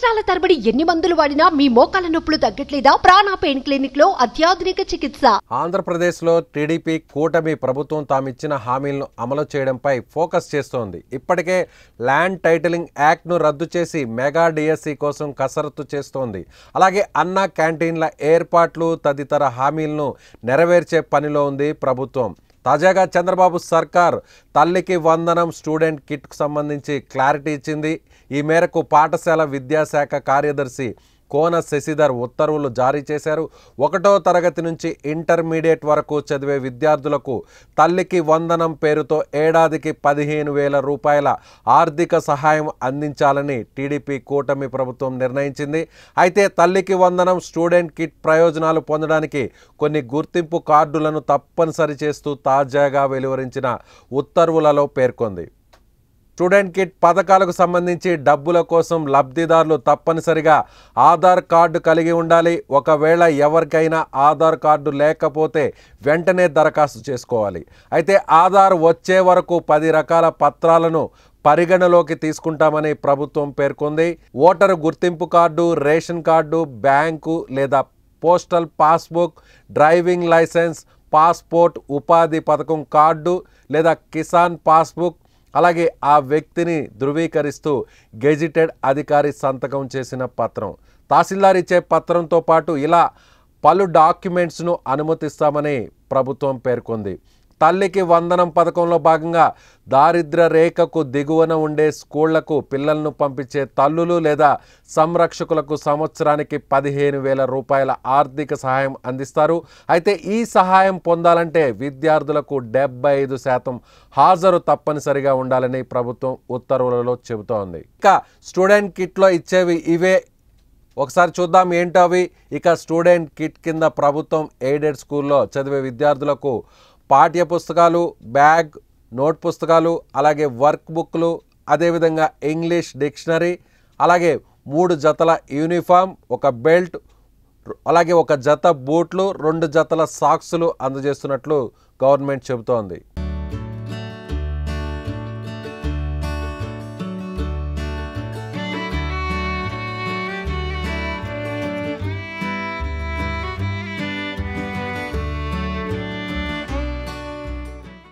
సంవత్సరాల తరబడి ఎన్ని మందులు వాడినా మీ మోకాల నొప్పులు తగ్గట్లేదా? ప్రాణ పెయిన్ క్లినిక్ లో అత్యాధునిక చికిత్స. ఆంధ్రప్రదేశ్ లో టీడీపీ కూటమి ప్రభుత్వం తామిచ్చిన హామీలను అమలు చేయడంపై ఫోకస్ చేస్తోంది. ఇప్పటికే ల్యాండ్ టైటిలింగ్ యాక్ట్ ను రద్దు చేసి మెగా డిఎస్సి కోసం కసరత్తు చేస్తోంది. అలాగే అన్నా క్యాంటీన్ల ఏర్పాట్లు తదితర హామీలను నెరవేర్చే పనిలో ఉంది ప్రభుత్వం. తాజాగా చంద్రబాబు సర్కార్ తల్లికి వందనం స్టూడెంట్ కిట్కు సంబంధించి క్లారిటీ ఇచ్చింది. ఈ మేరకు పాఠశాల విద్యాశాఖ కార్యదర్శి కోన శశిధర్ ఉత్తర్వులు జారీ చేశారు. 1వ తరగతి నుంచి ఇంటర్మీడియట్ వరకు చదివే విద్యార్థులకు తల్లికి వందనం పేరుతో ఏడాదికి 15,000 రూపాయల ఆర్థిక సహాయం అందించాలని టీడీపీ కూటమి ప్రభుత్వం నిర్ణయించింది. అయితే తల్లికి వందనం స్టూడెంట్ కిట్ ప్రయోజనాలు పొందడానికి కొన్ని గుర్తింపు కార్డులను తప్పనిసరి చేస్తూ తాజాగా వెలువరించిన ఉత్తర్వులలో పేర్కొంది. స్టూడెంట్ కిట్ పథకాలకు సంబంధించి డబ్బుల కోసం లబ్ధిదారులు తప్పనిసరిగా ఆధార్ కార్డు కలిగి ఉండాలి. ఒకవేళ ఎవరికైనా ఆధార్ కార్డు లేకపోతే వెంటనే దరఖాస్తు చేసుకోవాలి. అయితే ఆధార్ వచ్చే వరకు 10 రకాల పత్రాలను పరిగణలోకి తీసుకుంటామని ప్రభుత్వం పేర్కొంది. ఓటరు గుర్తింపు కార్డు, రేషన్ కార్డు, బ్యాంకు లేదా postal passbook, driving licence, passport, ఉపాధి పథకం కార్డు లేదా కిసాన్ పాస్బుక్, అలాగే ఆ వ్యక్తిని ధృవీకరిస్తూ గెజిటెడ్ అధికారి సంతకం చేసిన పత్రం, తహసీల్దార్ ఇచ్చే పత్రంతో పాటు ఇలా పలు డాక్యుమెంట్స్ను అనుమతిస్తామని ప్రభుత్వం పేర్కొంది. తల్లికి వందనం పథకంలో భాగంగా దారిద్ర్య రేఖకు దిగువన ఉండే స్కూళ్లకు పిల్లలను పంపించే తల్లులు లేదా సంరక్షకులకు సంవత్సరానికి 15,000 రూపాయల ఆర్థిక సహాయం అందిస్తారు. అయితే ఈ సహాయం పొందాలంటే విద్యార్థులకు 75% హాజరు తప్పనిసరిగా ఉండాలని ప్రభుత్వం ఉత్తర్వులలో చెబుతోంది. ఇక స్టూడెంట్ కిట్లో ఇచ్చేవి ఇవే. ఒకసారి చూద్దాం ఏంటవి. ఇక స్టూడెంట్ కిట్ కింద ప్రభుత్వం ఎయిడెడ్ స్కూల్లో చదివే విద్యార్థులకు పాఠ్య పుస్తకాలు, బ్యాగ్, నోట్ పుస్తకాలు, అలాగే వర్క్ బుక్లు, అదేవిధంగా ఇంగ్లీష్ డిక్షనరీ, అలాగే 3 జతల యూనిఫామ్, ఒక బెల్ట్, అలాగే 1 జత బూట్లు, 2 జతల సాక్సులు అందజేస్తున్నట్లు గవర్నమెంట్ చెబుతోంది.